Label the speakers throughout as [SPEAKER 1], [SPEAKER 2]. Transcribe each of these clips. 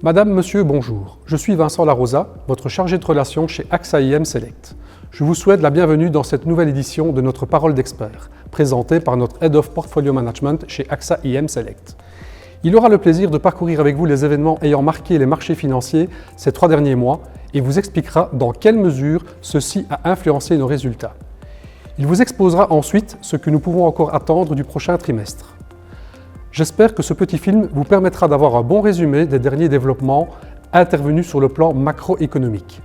[SPEAKER 1] Madame, Monsieur, bonjour. Je suis Vincent Larosa, votre chargé de relations chez AXA IM Select. Je vous souhaite la bienvenue dans cette nouvelle édition de notre Parole d'expert, présentée par notre Head of Portfolio Management chez AXA IM Select. Il aura le plaisir de parcourir avec vous les événements ayant marqué les marchés financiers ces 3 derniers mois et vous expliquera dans quelle mesure ceci a influencé nos résultats. Il vous exposera ensuite ce que nous pouvons encore attendre du prochain trimestre. J'espère que ce petit film vous permettra d'avoir un bon résumé des derniers développements intervenus sur le plan macroéconomique.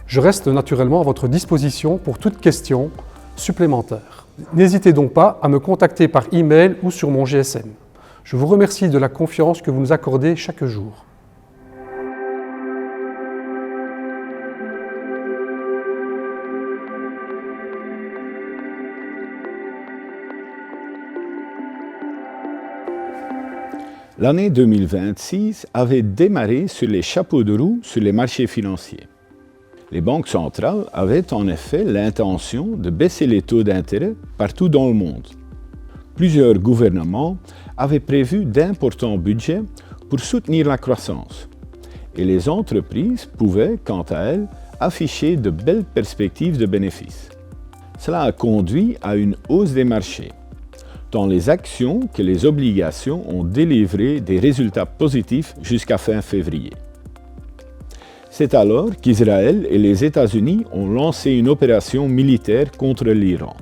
[SPEAKER 1] Je reste naturellement à votre disposition pour toute question supplémentaire. N'hésitez donc pas à me contacter par email ou sur mon GSM. Je vous remercie de la confiance que vous nous accordez chaque jour.
[SPEAKER 2] L'année 2026 avait démarré sur les chapeaux de roue sur les marchés financiers. Les banques centrales avaient en effet l'intention de baisser les taux d'intérêt partout dans le monde. Plusieurs gouvernements avaient prévu d'importants budgets pour soutenir la croissance. Et les entreprises pouvaient, quant à elles, afficher de belles perspectives de bénéfices. Cela a conduit à une hausse des marchés. Tant les actions que les obligations ont délivré des résultats positifs jusqu'à fin février. C'est alors qu'Israël et les États-Unis ont lancé une opération militaire contre l'Iran.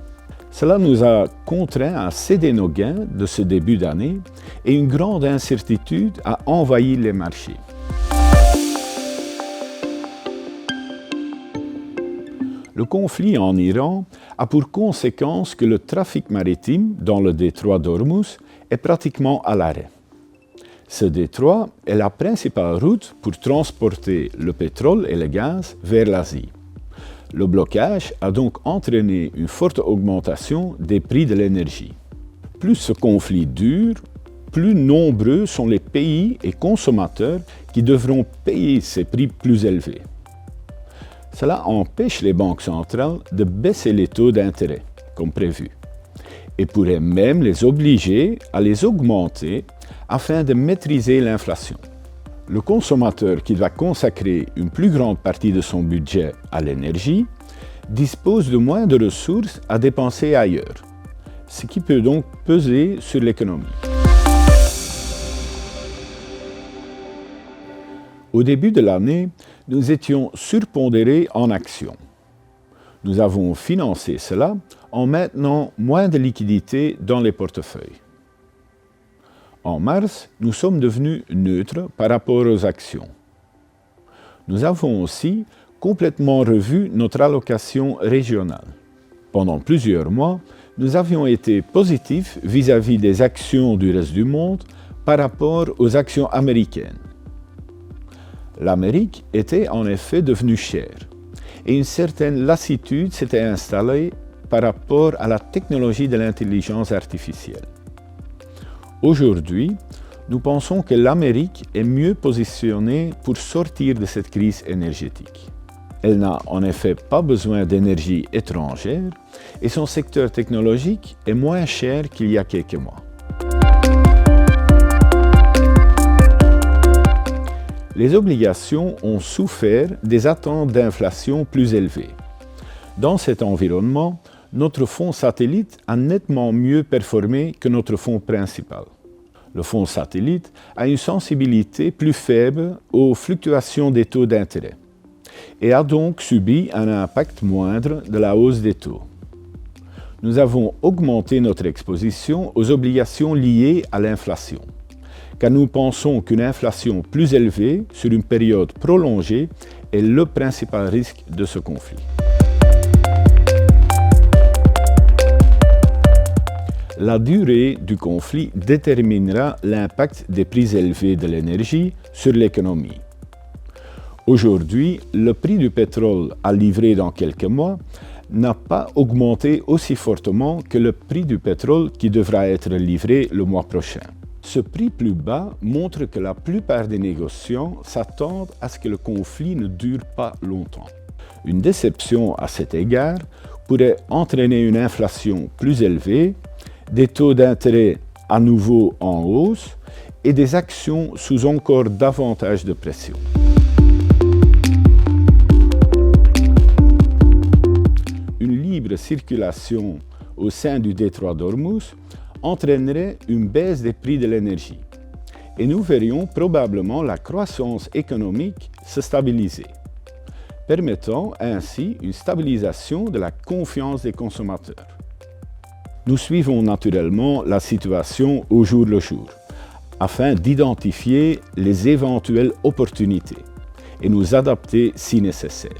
[SPEAKER 2] Cela nous a contraints à céder nos gains de ce début d'année et une grande incertitude a envahi les marchés. Le conflit en Iran a pour conséquence que le trafic maritime dans le détroit d'Ormuz est pratiquement à l'arrêt. Ce détroit est la principale route pour transporter le pétrole et le gaz vers l'Asie. Le blocage a donc entraîné une forte augmentation des prix de l'énergie. Plus ce conflit dure, plus nombreux sont les pays et consommateurs qui devront payer ces prix plus élevés. Cela empêche les banques centrales de baisser les taux d'intérêt, comme prévu, et pourrait même les obliger à les augmenter afin de maîtriser l'inflation. Le consommateur qui doit consacrer une plus grande partie de son budget à l'énergie dispose de moins de ressources à dépenser ailleurs, ce qui peut donc peser sur l'économie. Au début de l'année, nous étions surpondérés en actions. Nous avons financé cela en maintenant moins de liquidités dans les portefeuilles. En mars, nous sommes devenus neutres par rapport aux actions. Nous avons aussi complètement revu notre allocation régionale. Pendant plusieurs mois, nous avions été positifs vis-à-vis des actions du reste du monde par rapport aux actions américaines. L'Amérique était en effet devenue chère et une certaine lassitude s'était installée par rapport à la technologie de l'intelligence artificielle. Aujourd'hui, nous pensons que l'Amérique est mieux positionnée pour sortir de cette crise énergétique. Elle n'a en effet pas besoin d'énergie étrangère et son secteur technologique est moins cher qu'il y a quelques mois. Les obligations ont souffert des attentes d'inflation plus élevées. Dans cet environnement, notre fonds satellite a nettement mieux performé que notre fonds principal. Le fonds satellite a une sensibilité plus faible aux fluctuations des taux d'intérêt et a donc subi un impact moindre de la hausse des taux. Nous avons augmenté notre exposition aux obligations liées à l'inflation, car nous pensons qu'une inflation plus élevée sur une période prolongée est le principal risque de ce conflit. La durée du conflit déterminera l'impact des prix élevés de l'énergie sur l'économie. Aujourd'hui, le prix du pétrole à livrer dans quelques mois n'a pas augmenté aussi fortement que le prix du pétrole qui devra être livré le mois prochain. Ce prix plus bas montre que la plupart des négociants s'attendent à ce que le conflit ne dure pas longtemps. Une déception à cet égard pourrait entraîner une inflation plus élevée, des taux d'intérêt à nouveau en hausse et des actions sous encore davantage de pression. Une libre circulation au sein du détroit d'Ormuz entraînerait une baisse des prix de l'énergie et nous verrions probablement la croissance économique se stabiliser, permettant ainsi une stabilisation de la confiance des consommateurs. Nous suivons naturellement la situation au jour le jour, afin d'identifier les éventuelles opportunités et nous adapter si nécessaire.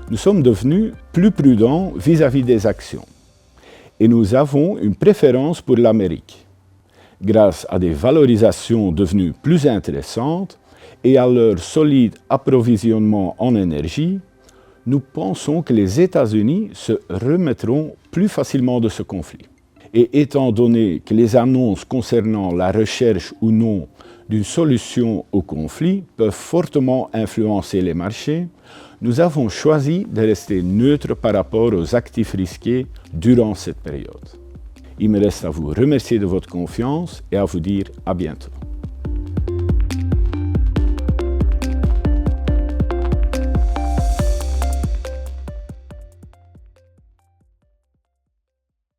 [SPEAKER 2] Nous sommes devenus plus prudents vis-à-vis des actions et nous avons une préférence pour l'Amérique, grâce à des valorisations devenues plus intéressantes et à leur solide approvisionnement en énergie. Nous pensons que les États-Unis se remettront plus facilement de ce conflit. Et étant donné que les annonces concernant la recherche ou non d'une solution au conflit peuvent fortement influencer les marchés, nous avons choisi de rester neutres par rapport aux actifs risqués durant cette période. Il me reste à vous remercier de votre confiance et à vous dire à bientôt.